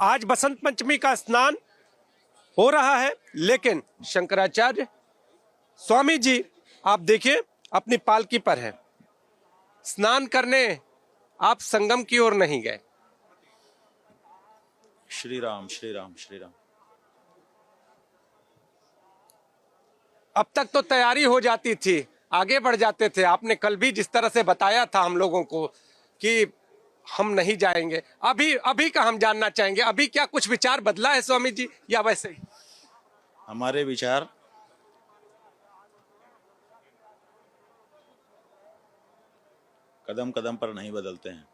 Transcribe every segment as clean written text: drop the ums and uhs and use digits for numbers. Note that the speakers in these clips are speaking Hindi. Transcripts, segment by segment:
आज बसंत पंचमी का स्नान हो रहा है, लेकिन शंकराचार्य स्वामी जी आप देखिए अपनी पालकी पर है। स्नान करने आप संगम की ओर नहीं गए। श्री राम श्री राम श्री राम। अब तक तो तैयारी हो जाती थी, आगे बढ़ जाते थे। आपने कल भी जिस तरह से बताया था हम लोगों को कि हम नहीं जाएंगे, अभी का हम जानना चाहेंगे, अभी क्या कुछ विचार बदला है स्वामी जी या वैसे ही? हमारे विचार कदम कदम पर नहीं बदलते हैं,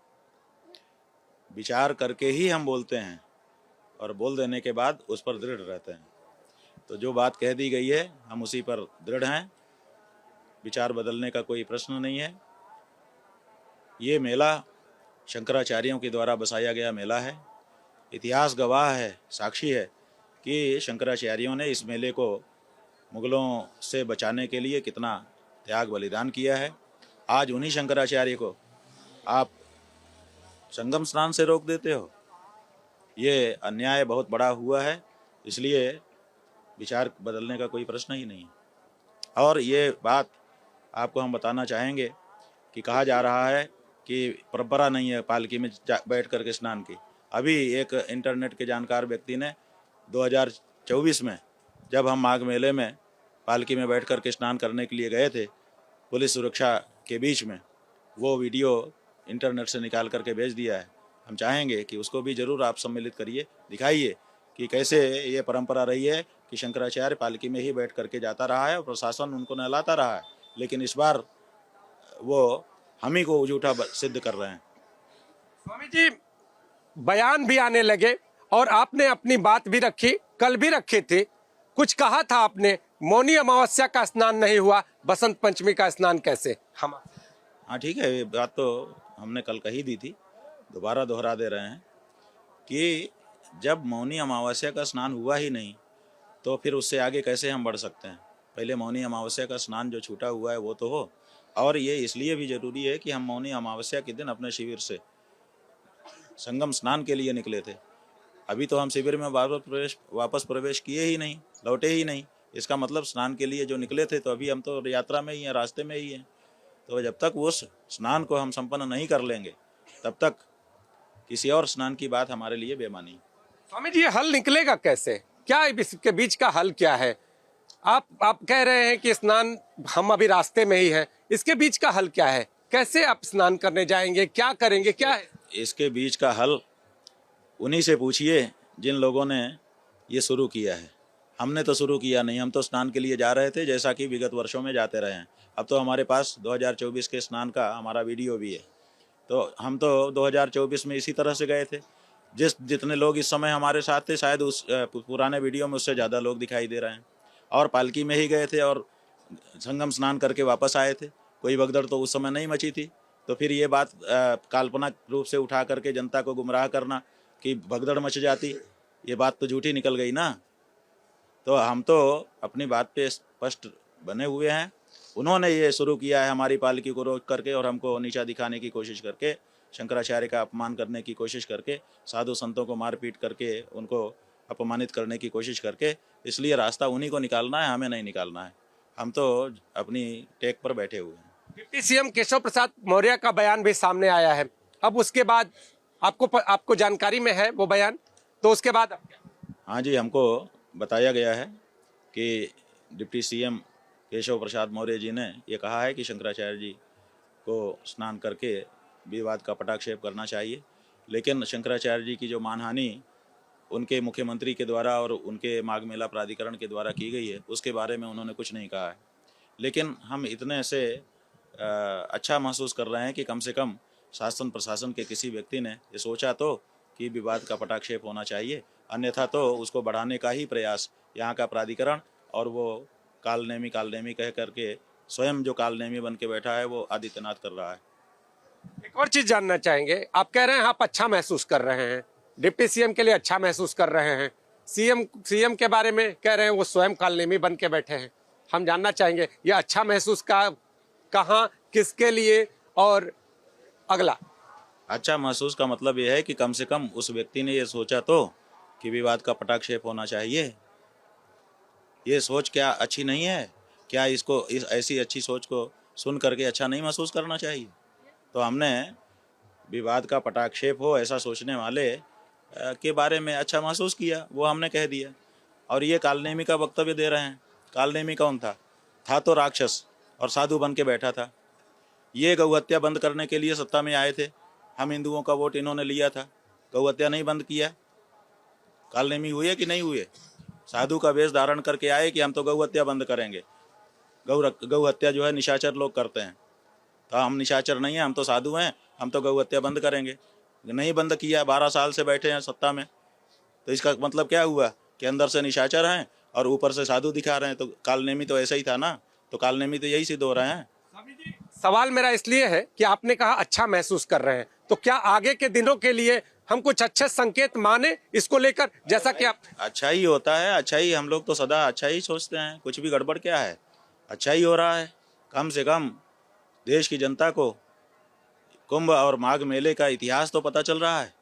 विचार करके ही हम बोलते हैं और बोल देने के बाद उस पर दृढ़ रहते हैं। तो जो बात कह दी गई है हम उसी पर दृढ़ हैं, विचार बदलने का कोई प्रश्न नहीं है। ये मेला शंकराचार्यों के द्वारा बसाया गया मेला है। इतिहास गवाह है, साक्षी है कि शंकराचार्यों ने इस मेले को मुगलों से बचाने के लिए कितना त्याग बलिदान किया है। आज उन्हीं शंकराचार्य को आप संगम स्नान से रोक देते हो, ये अन्याय बहुत बड़ा हुआ है। इसलिए विचार बदलने का कोई प्रश्न ही नहीं है। और ये बात आपको हम बताना चाहेंगे कि कहा जा रहा है कि परंपरा नहीं है पालकी में बैठ करके स्नान की। अभी एक इंटरनेट के जानकार व्यक्ति ने 2024 में जब हम माघ मेले में पालकी में बैठ करके स्नान करने के लिए गए थे, पुलिस सुरक्षा के बीच में, वो वीडियो इंटरनेट से निकाल करके भेज दिया है। हम चाहेंगे कि उसको भी ज़रूर आप सम्मिलित करिए, दिखाइए कि कैसे ये परंपरा रही है कि शंकराचार्य पालकी में ही बैठ करके जाता रहा है और प्रशासन उनको नहलाता रहा है, लेकिन इस बार वो हम ही को झूठा सिद्ध कर रहे हैं। स्वामी जी बयान भी आने लगे और आपने अपनी बात भी रखी, कल भी रखी थी। कुछ कहा था आपने, मौनी अमावस्या का स्नान नहीं हुआ, बसंत पंचमी का स्नान कैसे? हम हाँ ठीक है, ये बात तो हमने कल कही दी थी, दोबारा दोहरा दे रहे हैं कि जब मौनी अमावस्या का स्नान हुआ ही नहीं तो फिर उससे आगे कैसे हम बढ़ सकते हैं। पहले मौनी अमावस्या का स्नान जो छूटा हुआ है वो तो हो। और ये इसलिए भी ज़रूरी है कि हम मौनी अमावस्या के दिन अपने शिविर से संगम स्नान के लिए निकले थे। अभी तो हम शिविर में वापस प्रवेश किए ही नहीं, लौटे ही नहीं। इसका मतलब स्नान के लिए जो निकले थे तो अभी हम तो यात्रा में ही हैं, रास्ते में ही हैं। तो जब तक उस स्नान को हम संपन्न नहीं कर लेंगे तब तक किसी और स्नान की बात हमारे लिए बेमानी। स्वामी जी ये हल निकलेगा कैसे? क्या इसके बीच का हल क्या है? आप कह रहे हैं कि स्नान हम अभी रास्ते में ही हैं, इसके बीच का हल क्या है? कैसे आप स्नान करने जाएंगे, क्या करेंगे, क्या है इसके बीच का हल? उन्हीं से पूछिए जिन लोगों ने ये शुरू किया है। हमने तो शुरू किया नहीं, हम तो स्नान के लिए जा रहे थे जैसा कि विगत वर्षों में जाते रहे हैं। अब तो हमारे पास 2024 के स्नान का हमारा वीडियो भी है। तो हम तो 2024 में इसी तरह से गए थे। जितने लोग इस समय हमारे साथ थे, शायद उस पुराने वीडियो में उससे ज़्यादा लोग दिखाई दे रहे हैं। और पालकी में ही गए थे और संगम स्नान करके वापस आए थे। कोई भगदड़ तो उस समय नहीं मची थी। तो फिर ये बात काल्पनिक रूप से उठा करके जनता को गुमराह करना कि भगदड़ मच जाती, ये बात तो झूठी निकल गई ना। तो हम तो अपनी बात पे स्पष्ट बने हुए हैं। उन्होंने ये शुरू किया है हमारी पालकी को रोक करके और हमको नीचा दिखाने की कोशिश करके, शंकराचार्य का अपमान करने की कोशिश करके, साधु संतों को मारपीट करके उनको अपमानित करने की कोशिश करके। इसलिए रास्ता उन्हीं को निकालना है, हमें नहीं निकालना है। हम तो अपनी टेक पर बैठे हुए हैं। डिप्टी सीएम केशव प्रसाद मौर्य का बयान भी सामने आया है। अब उसके बाद आपको जानकारी में है वो बयान, तो उसके बाद अब क्या? हाँ जी, हमको बताया गया है कि डिप्टी सीएम केशव प्रसाद मौर्य जी ने ये कहा है कि शंकराचार्य जी को स्नान करके विवाद का पटाक्षेप करना चाहिए। लेकिन शंकराचार्य जी की जो मानहानि उनके मुख्यमंत्री के द्वारा और उनके माघ मेला प्राधिकरण के द्वारा की गई है, उसके बारे में उन्होंने कुछ नहीं कहा है। लेकिन हम इतने से अच्छा महसूस कर रहे हैं कि कम से कम शासन प्रशासन के किसी व्यक्ति ने ये सोचा तो कि विवाद का पटाक्षेप होना चाहिए, अन्यथा तो उसको बढ़ाने का ही प्रयास यहाँ का प्राधिकरण और वो कालनेमी कह करके स्वयं जो कालनेमी बन के बैठा है वो आदित्यनाथ कर रहा है। एक और चीज जानना चाहेंगे, आप कह रहे हैं आप अच्छा महसूस कर रहे हैं, डिप्टी सीएम के लिए अच्छा महसूस कर रहे हैं, सीएम के बारे में कह रहे हैं वो स्वयं कालनेमी बन के बैठे हैं। हम जानना चाहेंगे ये अच्छा महसूस का कहाँ, किसके लिए और अगला? अच्छा महसूस का मतलब यह है कि कम से कम उस व्यक्ति ने ये सोचा तो कि विवाद का पटाक्षेप होना चाहिए। ये सोच क्या अच्छी नहीं है? क्या इसको इस ऐसी अच्छी सोच को सुन करके अच्छा नहीं महसूस करना चाहिए? तो हमने विवाद का पटाक्षेप हो ऐसा सोचने वाले के बारे में अच्छा महसूस किया, वो हमने कह दिया। और ये कालनेमी का वक्तव्य दे रहे हैं। कालनेमी कौन था? था तो राक्षस और साधु बन के बैठा था। ये गौ हत्या बंद करने के लिए सत्ता में आए थे। हम हिंदुओं का वोट इन्होंने लिया था, गौ हत्या नहीं बंद किया। कालनेमी हुए कि नहीं हुए? साधु का वेश धारण करके आए कि हम तो गौ हत्या बंद करेंगे। गौ हत्या जो है निशाचर लोग करते हैं, तो हम निशाचर नहीं हैं, हम तो साधु हैं, हम तो गौ हत्या बंद करेंगे। नहीं बंद किया, 12 साल से बैठे हैं सत्ता में। तो इसका मतलब क्या हुआ कि अंदर से निशाचर हैं और ऊपर से साधु दिखा रहे हैं। तो कालनेमी तो ऐसा ही था ना, तो कालनेमी तो यही सिद्ध हो रहे हैं। सवाल मेरा इसलिए है कि आपने कहा अच्छा महसूस कर रहे हैं, तो क्या आगे के दिनों के लिए हम कुछ अच्छे संकेत माने इसको लेकर, जैसा कि आप अच्छा ही होता है, अच्छा ही, हम लोग तो सदा अच्छा ही सोचते हैं, कुछ भी गड़बड़ क्या है, अच्छा ही हो रहा है। कम से कम देश की जनता को कुंभ और माघ मेले का इतिहास तो पता चल रहा है।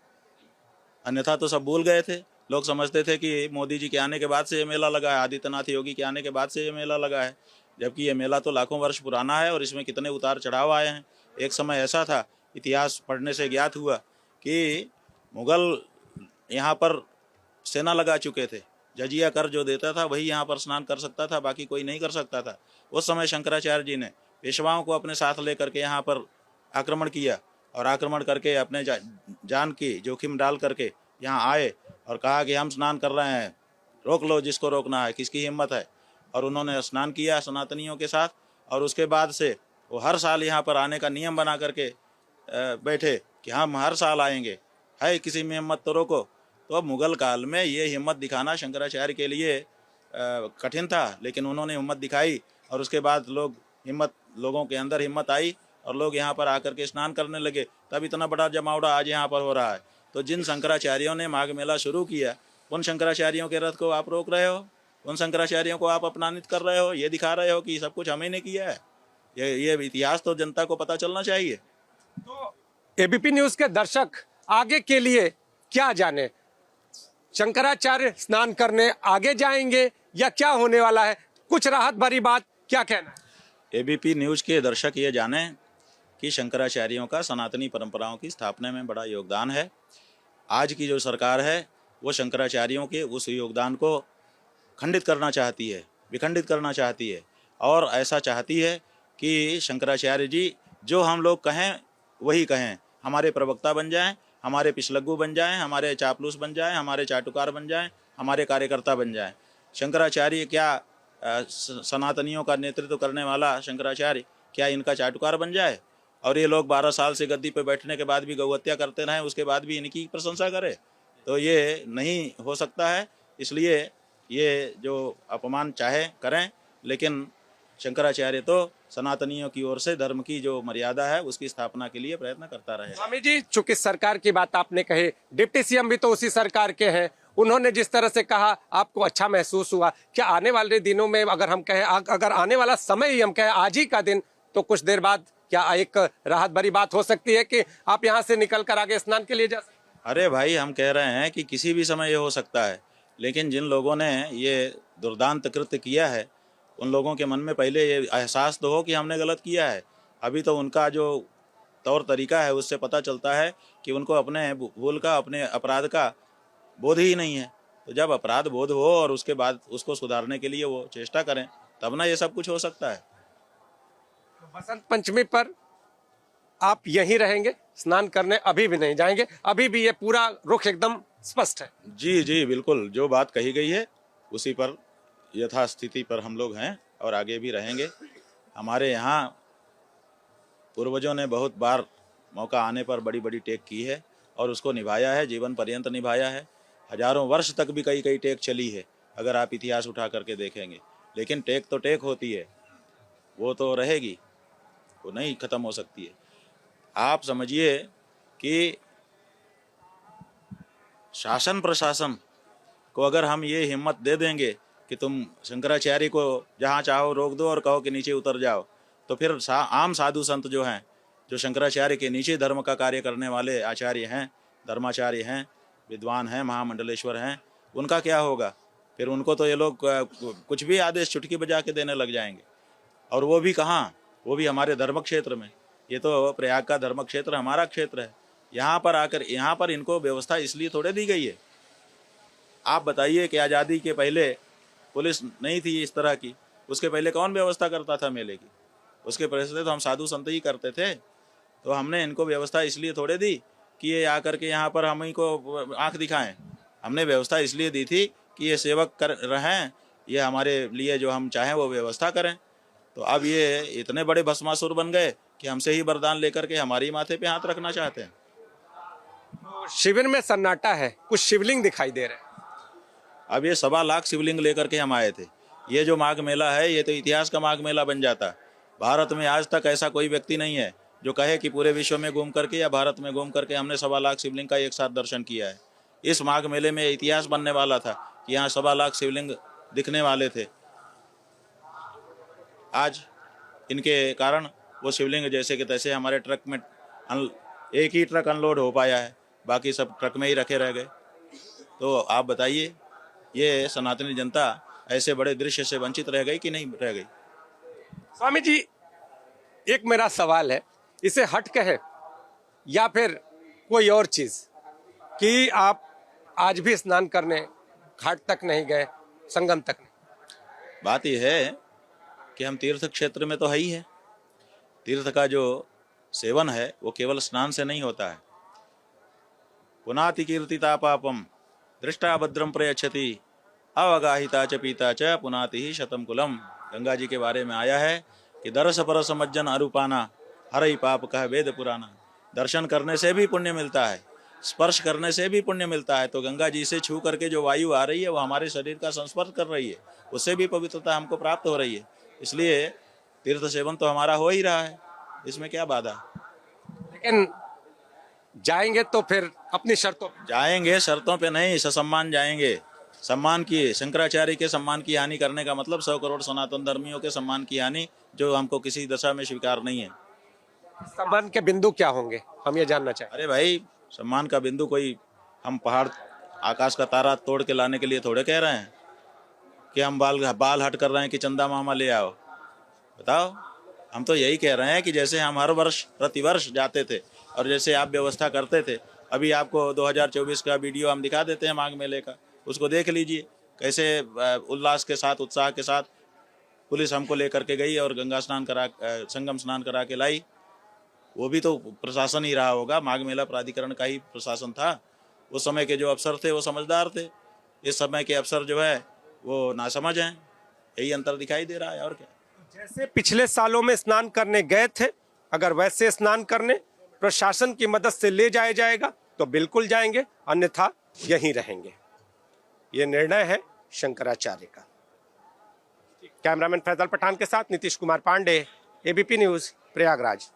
अन्यथा तो सब भूल गए थे। लोग समझते थे कि मोदी जी के आने के बाद से ये मेला लगा है, आदित्यनाथ योगी के आने के बाद से ये मेला लगा है, जबकि ये मेला तो लाखों वर्ष पुराना है और इसमें कितने उतार चढ़ाव आए हैं। एक समय ऐसा था, इतिहास पढ़ने से ज्ञात हुआ कि मुगल यहाँ पर सेना लगा चुके थे। जजिया कर जो देता था वही यहाँ पर स्नान कर सकता था, बाकी कोई नहीं कर सकता था। उस समय शंकराचार्य जी ने पेशवाओं को अपने साथ लेकर के यहाँ पर आक्रमण किया और आक्रमण करके अपने जान की जोखिम डाल करके यहाँ आए और कहा कि हम स्नान कर रहे हैं, रोक लो जिसको रोकना है, किसकी हिम्मत है। और उन्होंने स्नान किया सनातनियों के साथ, और उसके बाद से वो हर साल यहाँ पर आने का नियम बना करके बैठे कि हम हर साल आएंगे, है किसी में हिम्मत तो रोको। तो अब मुगल काल में ये हिम्मत दिखाना शंकराचार्य के लिए कठिन था, लेकिन उन्होंने हिम्मत दिखाई और उसके बाद लोगों के अंदर हिम्मत आई और लोग यहाँ पर आकर के स्नान करने लगे। तब इतना बड़ा जमावड़ा आज यहाँ पर हो रहा है। तो जिन शंकराचार्यों ने माघ मेला शुरू किया, उन शंकराचार्यों के रथ को आप रोक रहे हो, उन शंकराचार्यों को आप अपमानित कर रहे हो, ये दिखा रहे हो कि सब कुछ हमें ने किया है। ये इतिहास तो जनता को पता चलना चाहिए। तो एबीपी न्यूज के दर्शक आगे के लिए क्या जाने, शंकराचार्य स्नान करने आगे जाएंगे या क्या होने वाला है? कुछ राहत भरी बात, क्या कहना है? एबीपी न्यूज के दर्शक ये जाने कि शंकराचार्यों का सनातनी परंपराओं की स्थापना में बड़ा योगदान है। आज की जो सरकार है वो शंकराचार्यों के उस योगदान को खंडित करना चाहती है, विखंडित करना चाहती है, और ऐसा चाहती है कि शंकराचार्य जी जो हम लोग कहें वही कहें, हमारे प्रवक्ता बन जाएं, हमारे पिछलग्गू बन जाएं, हमारे चापलूस बन जाएं, हमारे चाटुकार बन जाएं, हमारे कार्यकर्ता बन जाएं। शंकराचार्य क्या सनातनियों का नेतृत्व करने वाला शंकराचार्य क्या इनका चाटुकार बन जाए? और ये लोग 12 साल से गद्दी पे बैठने के बाद भी गौ हत्या करते रहें, उसके बाद भी इनकी प्रशंसा करें, तो ये नहीं हो सकता है। इसलिए ये जो अपमान चाहे करें, लेकिन शंकराचार्य तो सनातनियों की ओर से धर्म की जो मर्यादा है उसकी स्थापना के लिए प्रयत्न करता रहे। स्वामी जी, चूंकि सरकार की बात आपने कही, डिप्टी सीएम भी तो उसी सरकार के हैं, उन्होंने जिस तरह से कहा आपको अच्छा महसूस हुआ? क्या आने वाले दिनों में अगर हम कहें, अगर आने वाला समय ही हम कहें आज ही का दिन, तो कुछ देर बाद क्या एक राहत भरी बात हो सकती है कि आप यहाँ से निकल कर आगे स्नान के लिए जा सकते? अरे भाई, हम कह रहे हैं कि किसी भी समय ये हो सकता है, लेकिन जिन लोगों ने ये दुर्दांत कृत्य किया है उन लोगों के मन में पहले ये एहसास तो हो कि हमने गलत किया है। अभी तो उनका जो तौर तरीका है उससे पता चलता है कि उनको अपने भूल का, अपने अपराध का बोध ही नहीं है। तो जब अपराध बोध हो और उसके बाद उसको सुधारने के लिए वो चेष्टा करें, तब ना ये सब कुछ हो सकता है। बसंत पंचमी पर आप यहीं रहेंगे, स्नान करने अभी भी नहीं जाएंगे? अभी भी ये पूरा रुख एकदम स्पष्ट है? जी जी बिल्कुल, जो बात कही गई है उसी पर, यथास्थिति पर हम लोग हैं और आगे भी रहेंगे। हमारे यहाँ पूर्वजों ने बहुत बार मौका आने पर बड़ी बड़ी टेक की है और उसको निभाया है, जीवन पर्यंत निभाया है। हजारों वर्ष तक भी कई कई टेक चली है, अगर आप इतिहास उठा करके देखेंगे। लेकिन टेक तो टेक होती है, वो तो रहेगी, वो नहीं खत्म हो सकती है। आप समझिए कि शासन प्रशासन को अगर हम ये हिम्मत दे देंगे कि तुम शंकराचार्य को जहाँ चाहो रोक दो और कहो कि नीचे उतर जाओ, तो फिर आम साधु संत जो हैं जो शंकराचार्य के नीचे धर्म का कार्य करने वाले आचार्य हैं, धर्माचार्य हैं, विद्वान हैं, महामंडलेश्वर हैं, उनका क्या होगा? फिर उनको तो ये लोग कुछ भी आदेश चुटकी बजा के देने लग जाएंगे। और वो भी कहाँ? वो भी हमारे धर्म क्षेत्र में। ये तो प्रयाग का धर्म क्षेत्र हमारा क्षेत्र है। यहाँ पर आकर यहाँ पर इनको व्यवस्था इसलिए थोड़े दी गई है। आप बताइए कि आज़ादी के पहले पुलिस नहीं थी इस तरह की, उसके पहले कौन व्यवस्था करता था मेले की? उसके पहले तो हम साधु संत ही करते थे। तो हमने इनको व्यवस्था इसलिए थोड़े दी कि ये आकर के यहाँ पर हम इनको आँख दिखाएं। हमने व्यवस्था इसलिए दी थी कि ये सेवक कर रहें, ये हमारे लिए जो हम चाहें वो व्यवस्था करें। तो अब ये इतने बड़े भस्मासुर बन गए कि हमसे ही वरदान लेकर के हमारी माथे पे हाथ रखना चाहते हैं। तो शिविर में सन्नाटा है, कुछ शिवलिंग दिखाई दे रहे हैं। अब ये 1.25 लाख शिवलिंग लेकर के हम आए थे। ये जो माघ मेला है ये तो इतिहास का माघ मेला बन जाता। भारत में आज तक ऐसा कोई व्यक्ति नहीं है जो कहे कि पूरे विश्व में घूम करके या भारत में घूम करके हमने 1.25 लाख शिवलिंग का एक साथ दर्शन किया है। इस माघ मेले में इतिहास बनने वाला था कि यहाँ 1.25 लाख शिवलिंग दिखने वाले थे। आज इनके कारण वो शिवलिंग जैसे कि तैसे हमारे ट्रक में एक ही ट्रक अनलोड हो पाया है, बाकी सब ट्रक में ही रखे रह गए। तो आप बताइए, ये सनातनी जनता ऐसे बड़े दृश्य से वंचित रह गई कि नहीं रह गई? स्वामी जी, एक मेरा सवाल है, इसे हट के है या फिर कोई और चीज कि आप आज भी स्नान करने घाट तक नहीं गए, संगम तक नहीं? बात यह है कि हम तीर्थ क्षेत्र में तो है ही है। तीर्थ का जो सेवन है वो केवल स्नान से नहीं होता है। पुनाति कीर्तिता पापम दृष्टा भद्रम प्रयच्छति अवगाहिता च पीता च पुनाति ही शतम कुलम। गंगा जी के बारे में आया है कि दरस परस मज्जन अरूपाना हरई पाप कह वेद पुराना। दर्शन करने से भी पुण्य मिलता है, स्पर्श करने से भी पुण्य मिलता है। तो गंगा जी से छू करके जो वायु आ रही है वो हमारे शरीर का संस्पर्श कर रही है, उससे भी पवित्रता हमको प्राप्त हो रही है। इसलिए तीर्थ सेवन तो हमारा हो ही रहा है, इसमें क्या बाधा? लेकिन जाएंगे तो फिर अपनी शर्तों पे। जाएंगे, शर्तों पे नहीं, ससम्मान जाएंगे। सम्मान की, शंकराचार्य के सम्मान की हानि करने का मतलब 100 करोड़ सनातन धर्मियों के सम्मान की हानि, जो हमको किसी दशा में स्वीकार नहीं है। सम्मान के बिंदु क्या होंगे, हम ये जानना चाहें। अरे भाई, सम्मान का बिंदु कोई हम पहाड़ आकाश का तारा तोड़ के लाने के लिए थोड़े कह रहे हैं कि हम बाल हट कर रहे हैं कि चंदा मामा ले आओ। बताओ, हम तो यही कह रहे हैं कि जैसे हम हर वर्ष प्रतिवर्ष जाते थे और जैसे आप व्यवस्था करते थे, अभी आपको 2024 का वीडियो हम दिखा देते हैं माघ मेले का, उसको देख लीजिए कैसे उल्लास के साथ, उत्साह के साथ पुलिस हमको लेकर के गई और गंगा स्नान करा, संगम स्नान करा के लाई। वो भी तो प्रशासन ही रहा होगा, माघ मेला प्राधिकरण का ही प्रशासन था। उस समय के जो अफसर थे वो समझदार थे, इस समय के अफसर जो है वो नासमझ हैं। यही अंतर दिखाई दे रहा है, और क्या। जैसे पिछले सालों में स्नान करने गए थे, अगर वैसे स्नान करने प्रशासन की मदद से ले जाया जाएगा तो बिल्कुल जाएंगे, अन्यथा यहीं रहेंगे। ये निर्णय है शंकराचार्य का। कैमरामैन फैजल पठान के साथ नीतीश कुमार पांडे, एबीपी न्यूज, प्रयागराज।